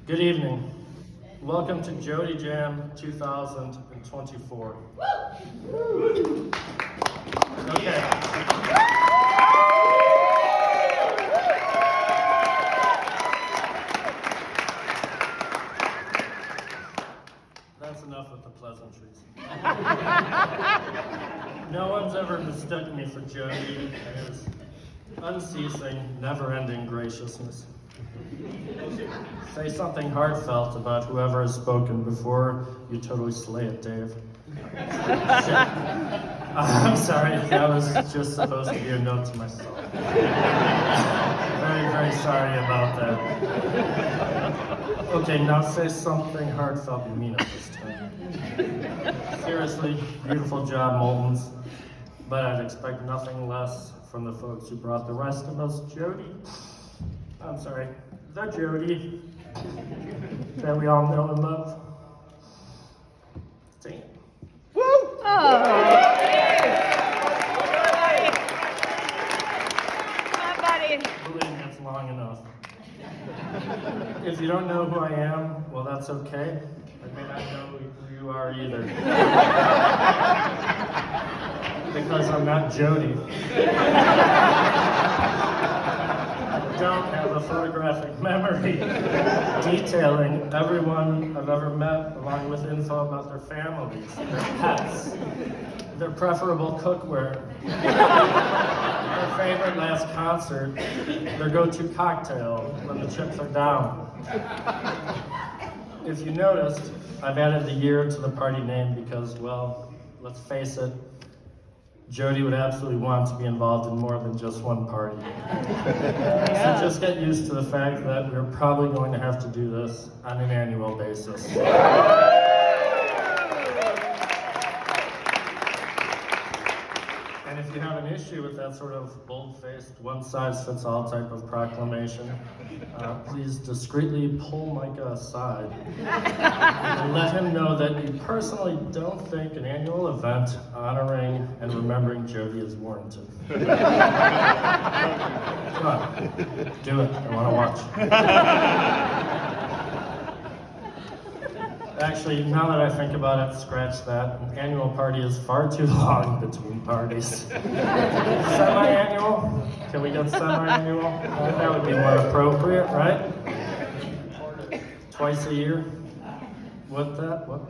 Good evening. Welcome to Jody Jam 2024. Okay. That's enough with the pleasantries. No one's ever mistaken me for Jody and his unceasing, never-ending graciousness. Say something heartfelt about whoever has spoken before you totally slay it, Dave. I'm sorry, that was just supposed to be a note to myself. Very, very sorry about that. Okay, now say something heartfelt and mean it this time. Seriously, beautiful job, Moltons. But I'd expect nothing less from the folks who brought the rest of us. Jody, I'm sorry, the Jody that we all know and love. Sing it. Woo! Oh. Come on, buddy. Believe me, it's long enough. If you don't know who I am, well, that's okay. I may not know who you are either. Because I'm not Jody. I don't have a photographic memory detailing everyone I've ever met, along with info about their families, their pets, their preferable cookware, their favorite last concert, their go-to cocktail when the chips are down. If you noticed, I've added the year to the party name because, well, let's face it, Jody would absolutely want to be involved in more than just one party. So just get used to the fact that we're probably going to have to do this on an annual basis. And if you have an issue with that sort of bold-faced, one-size-fits-all type of proclamation, please discreetly pull Micah aside and let him know that you personally don't think an annual event honoring and remembering Jody is warranted. Come on, do it. I want to watch. Actually, now that I think about it, scratch that. An annual party is far too long between parties. Semi-annual? Can we get semi-annual? That would be more appropriate, right? Twice a year? What that? What?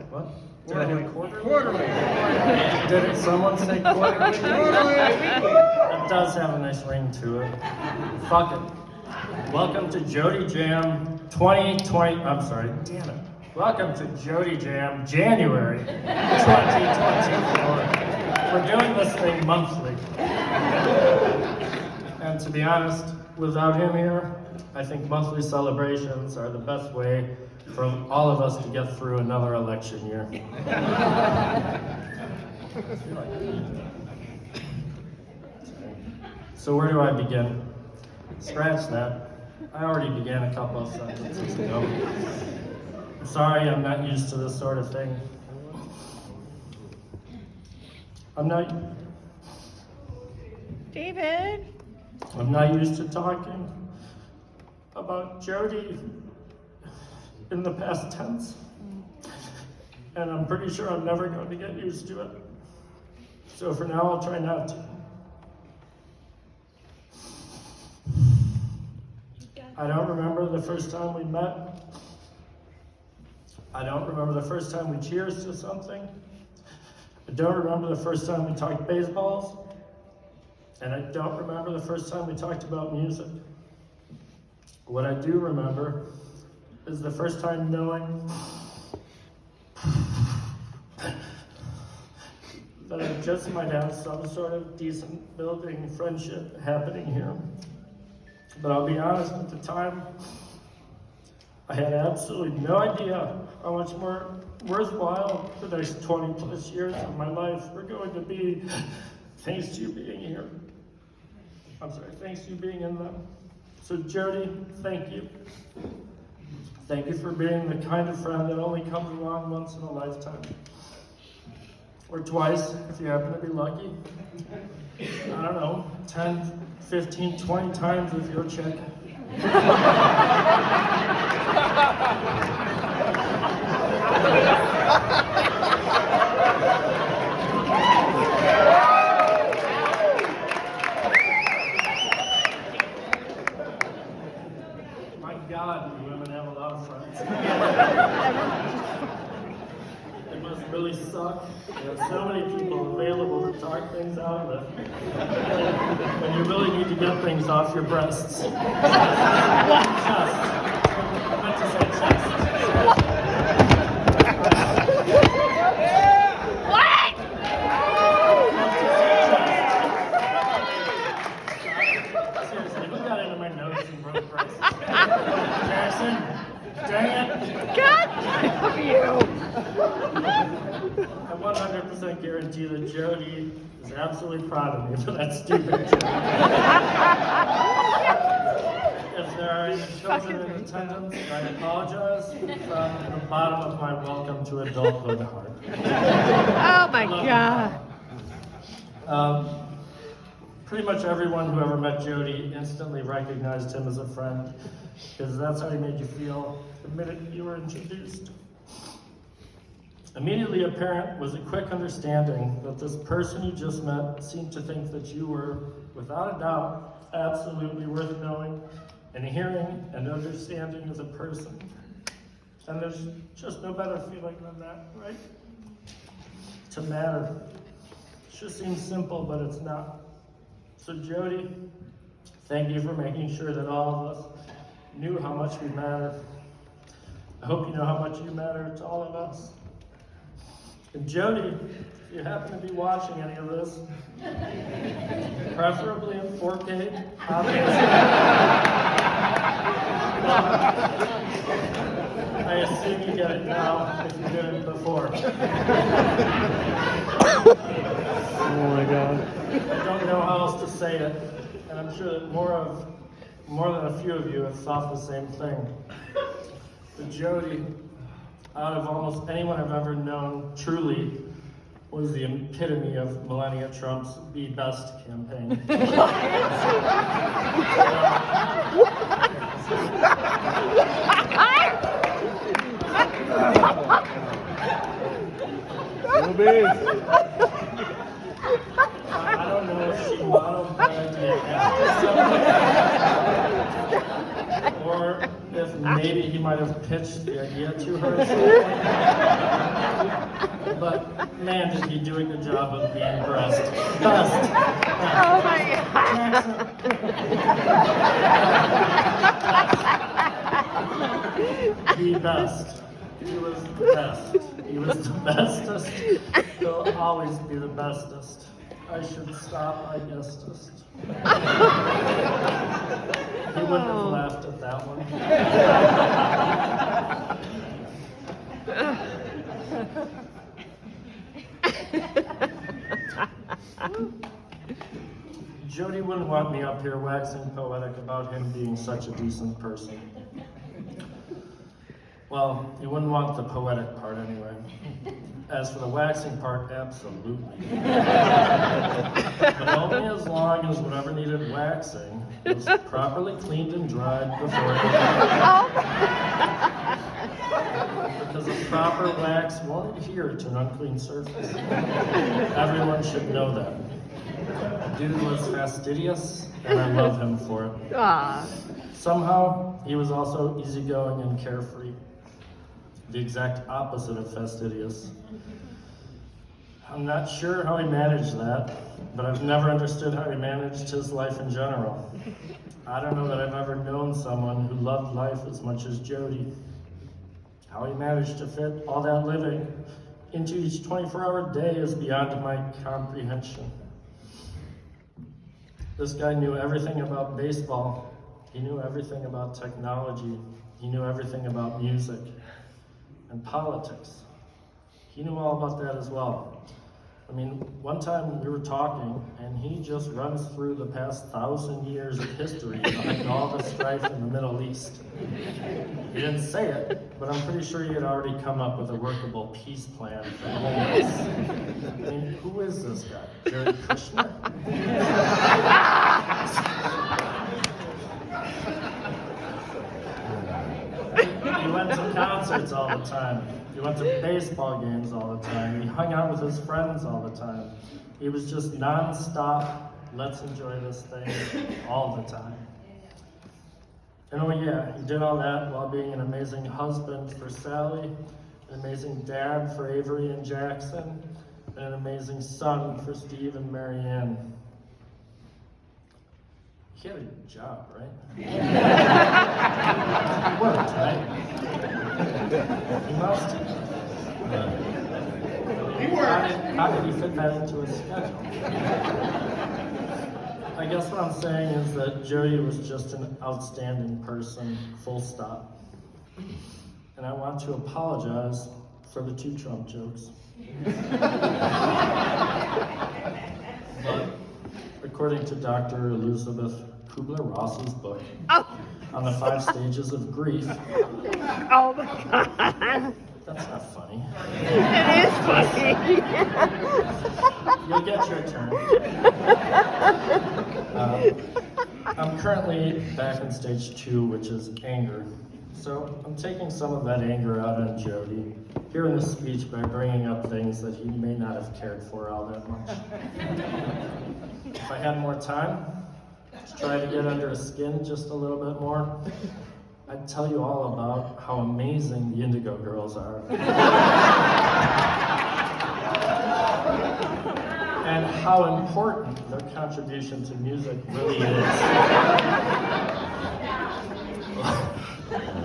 Did I hear quarterly? Did someone say quarterly? That does have a nice ring to it. Fuck it. Welcome to Jody Jam 2020. I'm sorry, damn it. Welcome to Jody Jam, January 2024. We're doing this thing monthly. And to be honest, without him here, I think monthly celebrations are the best way for all of us to get through another election year. So where do I begin? Scratch that. I already began a couple of sentences ago. I'm sorry, I'm not used to this sort of thing. David. I'm not used to talking about Jody in the past tense. And I'm pretty sure I'm never going to get used to it. So for now, I'll try not to. I don't remember the first time we met. I don't remember the first time we cheers to something. I don't remember the first time we talked baseballs. And I don't remember the first time we talked about music. What I do remember is the first time knowing that I just might have some sort of decent building friendship happening here. But I'll be honest, at the time, I had absolutely no idea how much more worthwhile the next 20 plus years of my life were going to be, thanks to you being here. I'm sorry, thanks to you being in them. So Jody, thank you. Thank you for being the kind of friend that only comes along once in a lifetime. Or twice, if you happen to be lucky. I don't know, 10, 15, 20 times if you're checking. God, you women have a lot of friends. It must really suck. You have so many people available to talk things out with. When you really need to get things off your breasts. Chest. I meant to say chest. Seriously, who got into my notes and broke braces? Jackson, dang it. God damn you! I 100% guarantee that Jody is absolutely proud of me for that stupid joke. If there are any children in attendance, I apologize from the bottom of my welcome to adulthood heart. Oh my God. Pretty much everyone who ever met Jody instantly recognized him as a friend, because that's how he made you feel the minute you were introduced. Immediately apparent was a quick understanding that this person you just met seemed to think that you were, without a doubt, absolutely worth knowing and hearing and understanding as a person. And there's just no better feeling than that, right? To matter. It just seems simple, but it's not. So Jody, thank you for making sure that all of us knew how much we matter. I hope you know how much you matter to all of us. And Jody, if you happen to be watching any of this, preferably in 4K, obviously. I assume you get it now if you didn't before. Oh my God. I don't know how else to say it, and I'm sure that more than a few of you have thought the same thing. But Jody, out of almost anyone I've ever known, truly was the epitome of Melania Trump's Be Best campaign. I don't know if she modeled that idea after somebody, or if maybe he might have pitched the idea to her at some point. But man, did he do a good job of being best. Oh my God. The best. He was the best. He was the bestest. He'll always be the bestest. I should stop, I guessest. He wouldn't have laughed at that one. Jody wouldn't want me up here waxing poetic about him being such a decent person. Well, you wouldn't want the poetic part anyway. As for the waxing part, absolutely. But only as long as whatever needed waxing was properly cleaned and dried before it. Because a proper wax won't adhere to an unclean surface. Everyone should know that. The dude was fastidious, and I love him for it. Ah. Somehow, he was also easygoing and carefree. The exact opposite of fastidious. I'm not sure how he managed that, but I've never understood how he managed his life in general. I don't know that I've ever known someone who loved life as much as Jody. How he managed to fit all that living into each 24-hour day is beyond my comprehension. This guy knew everything about baseball. He knew everything about technology. He knew everything about music and politics. He knew all about that as well. I mean, one time we were talking, and he just runs through the past 1,000 years of history behind all the strife in the Middle East. He didn't say it, but I'm pretty sure he had already come up with a workable peace plan for the homeless. I mean, who is this guy? Jared Kushner? He went to concerts all the time. He went to baseball games all the time. He hung out with his friends all the time. He was just non-stop, let's enjoy this thing all the time. And oh yeah, he did all that while being an amazing husband for Sally, an amazing dad for Avery and Jackson, and an amazing son for Steve and Marianne. He had a job, right? He worked, right? He must have. How did he fit that into his schedule? I guess what I'm saying is that Jody was just an outstanding person, full stop. And I want to apologize for the 2 Trump jokes. But according to Dr. Elizabeth Kubler-Ross's book, Oh, On the 5 Stages of Grief, oh my God. that's not funny. It is funny. You'll get your turn. I'm currently back in stage 2, which is anger. So I'm taking some of that anger out on Jody here in the speech by bringing up things that he may not have cared for all that much. If I had more time to try to get under his skin just a little bit more, I'd tell you all about how amazing the Indigo Girls are. And how important their contribution to music really is.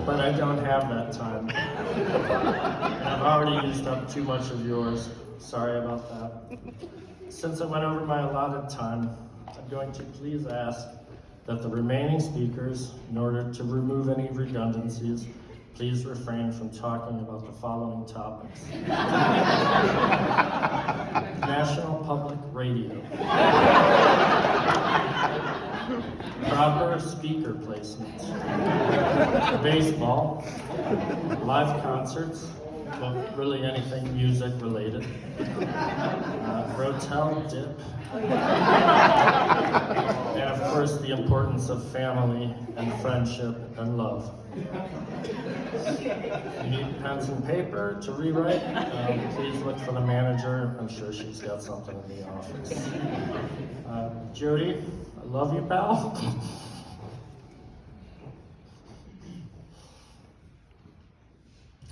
But I don't have that time. And I've already used up too much of yours. Sorry about that. Since I went over my allotted time, I'm going to please ask that the remaining speakers, in order to remove any redundancies, please refrain from talking about the following topics. National Public Radio. Proper speaker placement. Baseball. Live concerts. Well, really anything music related. Rotel dip. And of course, the importance of family and friendship and love. You need pens and paper to rewrite? Please look for the manager. I'm sure she's got something in the office. Jody, I love you, pal.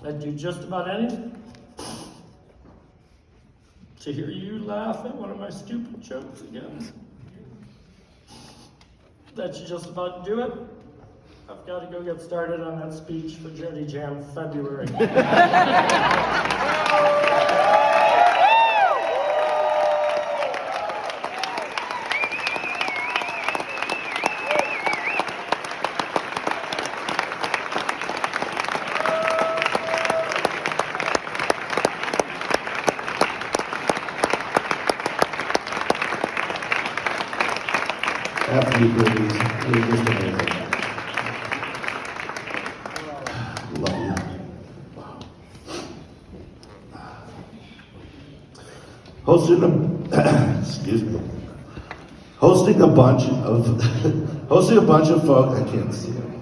I'd do just about anything to hear you laugh at one of my stupid jokes again. That should just about do it. I've got to go get started on that speech for Jody Jam February. After you, ladies, you're just amazing. Love you. Hosting a bunch of folk, I can't see it.